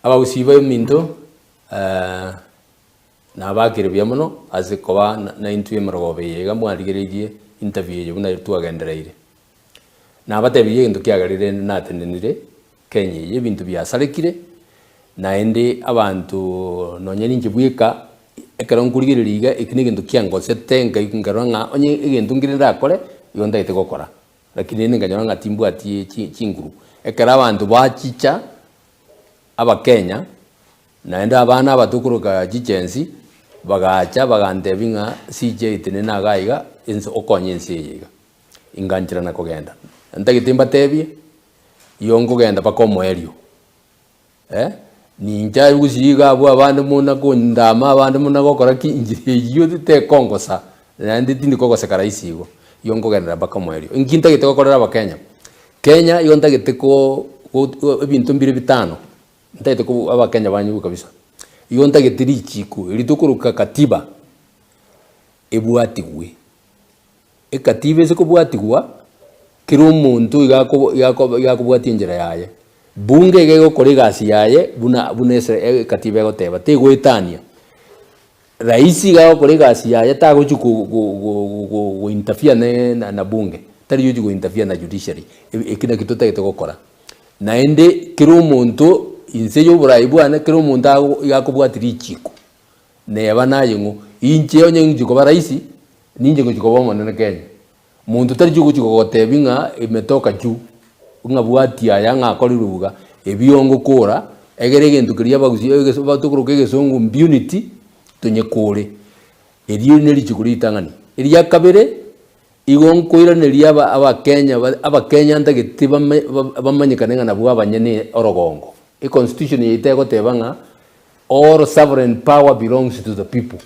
abagusiba minto na bakire bya muno azikoba na intwe Maraga yega mwarigereje interview yo na twagendereire na batebiye into kyagarire natenenire Kenya ye bintu byasarekire na ende abantu nonyeni njibwika ekaronkurigiriga ikini kintu kyangosete ngaingaranga onye igintu ngirira kore yonda ite gukora lakini ninganyora ngatimbu ati chinguru ekara abantu bachicha aba Kenya na enda abana abatukuruka jijensi bagacha bagandebinga CJ itene nagaiga inso okonyensi yiga inganjira na kugenda ndagitimba tebie yongo genda bakomo elio ninja yusiga abo abandi muna kundama abandi muna gokora kinjiri yuti te kongosa ndi tindi kongosa karaisigo yongo genda bakomo elio inginta gite gokorera aba Kenya yonda gite ko ebintu mbiri bitano ndaite ko aba Kenya banyu kabisa yonda gite richiku ritukuruka katiba ebwatigwe ekatiba se kubwatigwa kiro muntu yakobwati njira yaye bunge gego kore gasi yaye buna katiba goteba tegwetania raisi gago kore gasi yaye tagochu go interfere na bunge tari yuju go interfere na judiciary ekina kitota gitogokora na ende kiro muntu inse yo buraibu ana kiro muntu yakobwati richiku ne abana yingo inche onye njiko baraisi ninje ngo bomo na Kenya muntu tari jugo gotebinga imetoka juu ngabwati aya ngakoriruga ebiongo kora egere gentu kiria bagusi batukuruka egesongo impunity tunyekore eriyo neri chikuritangani eria kabere igonkoira neri aba Kenya ndagetiba bamanyikana na bwa abanyene orogongo constitution yite gotebanga all sovereign power belongs to the people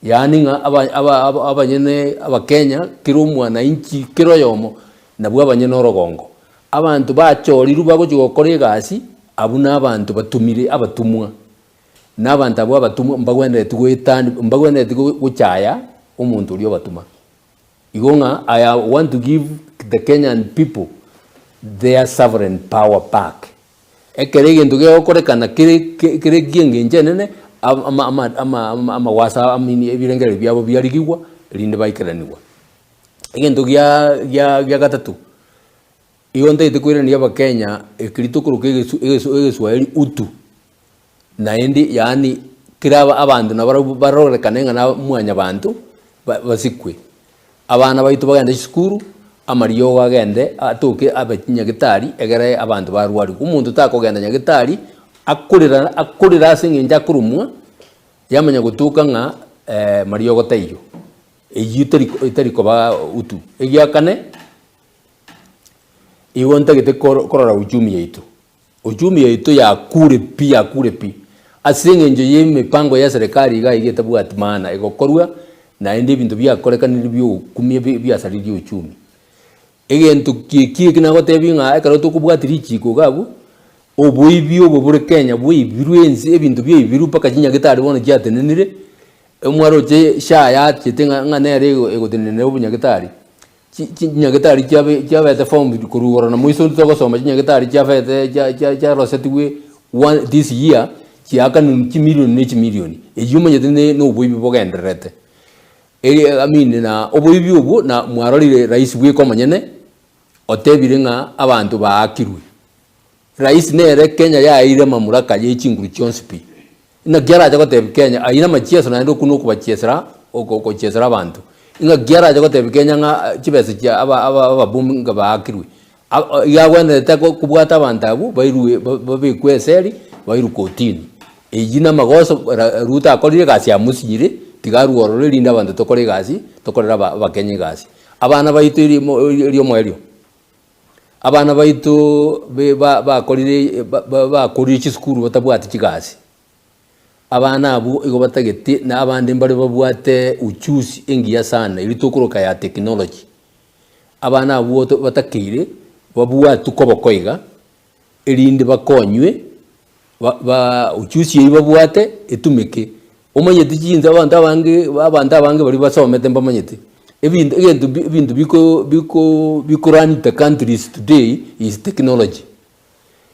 yani nga abanyene aba Kenya kiro mwana inchi kiro yomo nabwo abanyene orogongo abantu bachoriru bagokore gasi abuna abantu batumire abatumwa nabantu abo abatumwa mbagwende tugwetani mbagwende guchaya umuntu uriyo batuma igonga I want to give the Kenyan people their sovereign power back ekerege nduge okorekana kire gienge njenene ama wasa amini ebirengere byabo byarigirwa rinde baikiraniwa egento gya gatatu iyo ndete kwirania aba Kenya ekiritukuruka egeswahili utu na endi yani kiraba abantu nabarorekana na mwanya bantu basikwe abana baitu bagenda shukuru amariyo gagende atoke abanyagitari egere abantu barwari umuntu takogenda nyagitari akurira singinja kurumwa yamanya gutuka nga mariyo goteyo eyitari ko ba utu egyakane iwonta gite korora uchumi yetu ya kure pi asingenje yemipango ya serikali ga igeta bwati mana egokorwa na indi bintu byakorekanira byo kumye byasariri uchumi egento kina gotebinga ekaro tukubwatiri chiko gabu obuibyo bubure Kenya buibirwenzi ebintu byebiru paka kinyagitari bona cyatenenire umwaro je shaya kitenga nganere egotenene obunyagitari kinyagitari cyabete form kurugora na muiso tugosoma kinyagitari cyafete rosetwe this year cyaka ni million ejumanye tene no obuibyo bogenderete amine na obuibyo obu na mwarorire rais bweko manyene otebirenga abantu baakirwe rais nere Kenya ya ire mamuraka yechinguru chonsipi ina gyara jago te Kenya aina machiesa na ndo kuno kubachesera oko chesera abantu inga gyara jago te Kenya nga chibese cha aba bumunga baakirwe ya wende te kubwata abantu bairuwe babekweseri bairu kotini ejina magoso Ruto akorire gasi ya musire tigaru orore linda abantu tokore gasi tokorera ba Kenya gasi abana baitu iri moelio abana baitu bakorire chiskuru batabwati chigasi abana abo igo batagete na abandi mbare babwate uchusi engiya sana iri tokuruka ya technology abana abo batakire babwate kobokoiga irinde bakonywe uchusi yibabwate etumike omanyete chinza abantu abange bari basomete mbamanyete ebintu biko run the countries today is technology,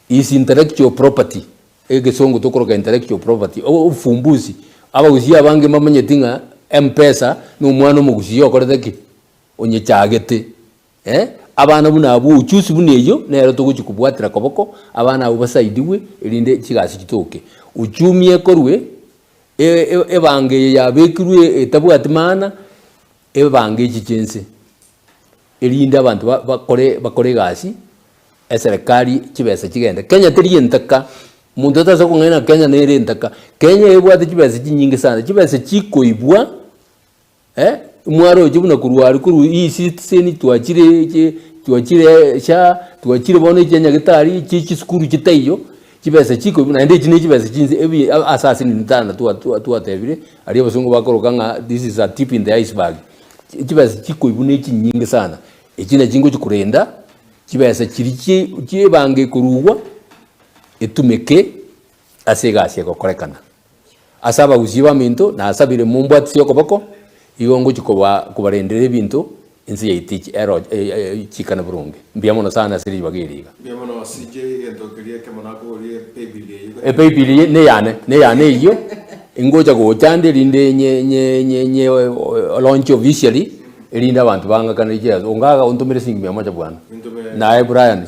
is intellectual property. egesongo tokoroka intellectual property ufumbuzi abagusi abange mamanyeti ng'a M-Pesa n'omwana omogusi okorete ki onyechagete abana buna abo uchusi buna eyo nero togochi kubwatira koboko abana abo basaidiwe erinde chigasi kitoke uchumi ekorwe ebange yabekirwe etabwati mana ebange chichense erinde abantu bakore gasi eserikali chibesa chigenda Kenya teri entaka muntu ataza kung'ena Kenya nere entaka Kenya ebwate chibesa chinyingi sana chibesa chikoibwa mwaro chibuna kurwari kuru hii citizen tuachire sha tuachire bono Kenya gitari chichi skuru chitayo chibesa chikoibwa nende chine chibesa chinzi ebi asasi ni ntana tuatebire ari abasongo bakoroka ng'a this is a tip in the iceberg chibesa chikoibwa ne chinyingi sana echine chingo chikurenda chibesa chirichi chibange kurugwa etumeke asegasi gokorekana asaba uziba minto na asabire mumbwati sio koboko igongo chikoba kubarendere bintu inzi yaitich ero chikana burunge mbiamono sana siri bagiriga mbiamono sije endokeria kemonako ori paybill ne yane iyo ingoja go chande rinde nye launch officially erinda abantu banga kana kiyazo ongaga ontomere singi myamoja bwana nae Brian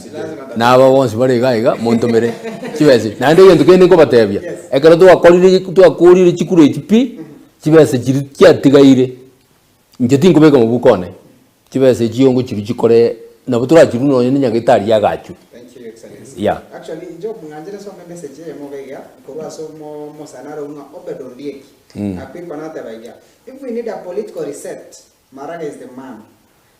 na aba bonsi bare gaiga montomere chibese nande yendo kende ko batebya ekero twakorire chikuru echipi chibese chiri kyatigaire njeti ngobeka mu bukone chibese chiyongo chiri chikore na butura chiru no nyanya gitari yagachu. Thank you, Excellency. Yeah. Actually, job ngajere so message ye mo gaiga ko so mo sanaro una obedon dieki apipa na tabaiga. If we need a political reset, Maraga is the man.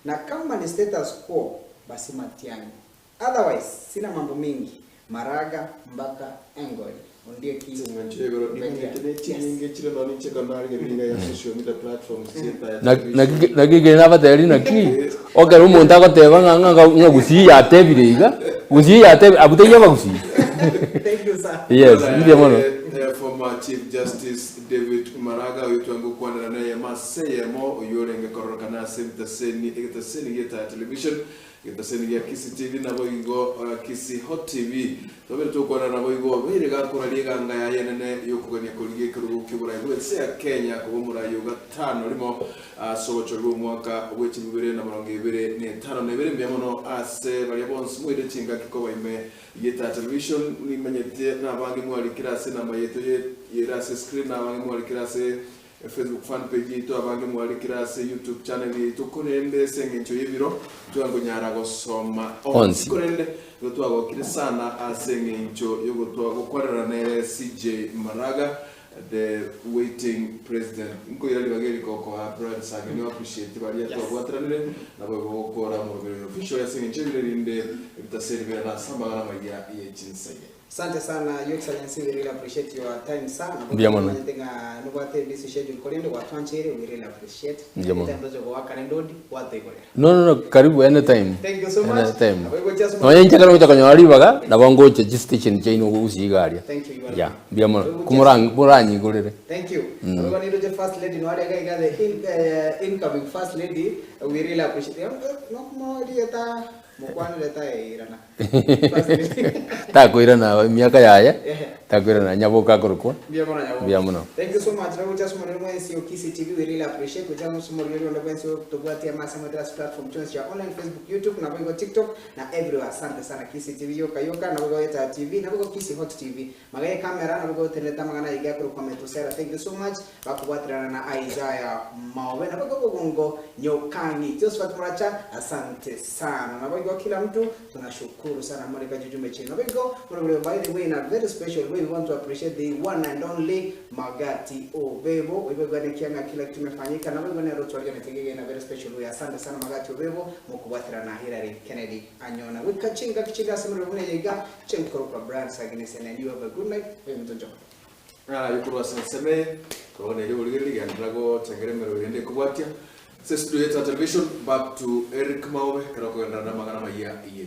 Na kama ni status quo basi Matiang'i. Otherwise sina mambo mingi. Maraga mpaka Engoli. Ondie kizi manchego ni chile no ni cheka ndari ngebinga ya social media platforms na gige na bateri na ki ogero umuntu agoteba nga gusi ya tebiriga gusi ya tebe abuteye bagusi. Thank you sir. Yes ndiye mono former Chief Justice David Maraga wetu kwanza naye maseyemo uyorenge korokana semtaseni yeta television yetaseni ya Kisi TV na boigo Kisi Hot TV tobere to kwana na boigo bere ga kuraliga ngaya yenene yokugania kulige kuru kibura bwese ya Kenya ko muri yoga 5 limo socho mwaka wechi 2025 ne bere mbiamono ase bari bonse mwede chinga kikoba ime yeta television ni menyete na bangi mwali kirase na mayeto yerase screen na bangi mwali kirase Facebook fan page ito abange mwali kirase YouTube channel ito konende sengencho yebiro twango nyara gosoma onsi konende twago kirisana asengencho yogo twago kwarera ne CJ Maraga the waiting president nko yali bageri koko Brian Sagini appreciate bari twago atranire nabo gokora mu rugero official yasengencho birinde bitaseribera na samagana magia yechinsaye. Asante sana, Your Excellency, we really appreciate your time, sir. Ndiamano. No, karibu anytime. Thank you so much. Anytime. No, yenye chakara mita kanyari baga, na bango che station chain ugusi igaria. Thank you. Yeah, ndiamano. Kumurangi gurere. Thank you. We're going to do the first lady. No, the incoming first lady. We really appreciate it. No more dieta. Mkwani leta irana. Tako irana miaka yaya. Tako irana nyaboka koroko. Biamono. Thank you so much. Na ucha sumo nimo NCO Kisi TV, we really appreciate. Ucha sumo nimo ndo NCO tobwatia masa matras platform choice ya online, Facebook, YouTube, na bogo TikTok na everywhere. Asante sana Kisi TV yoka na bogo eta TV na bogo Kisi Hot TV. Magaye kamera na bogo teleta magana iga kuru kwa metusera. Thank you so much. Bakubwatirana na Isaiah Mawe na bogo bongo Nyokangi. Josephat Muracha, asante sana. Na bogo kila mtu tunashukuru sana Amerika jujume chini. Na bogo by the way in a very special way we want to appreciate the one and only Magati Obebo. Wewe gani kianga kila kitu kimefanyika na wewe Ruto aliyetegeka in a very special way. Asante sana Magati Obebo mukubwathira na Hillary Kennedy anyona. We kachinga kichiga simro bune yiga chenkoro kwa brand sagine and you have a good night. Wewe mtonjo. Yukuru asenseme kone yo ligeli gandrago tengere mero yende kubwatia. Sisi tuyeta television back to Eric Mawe karako ndana magana maya iye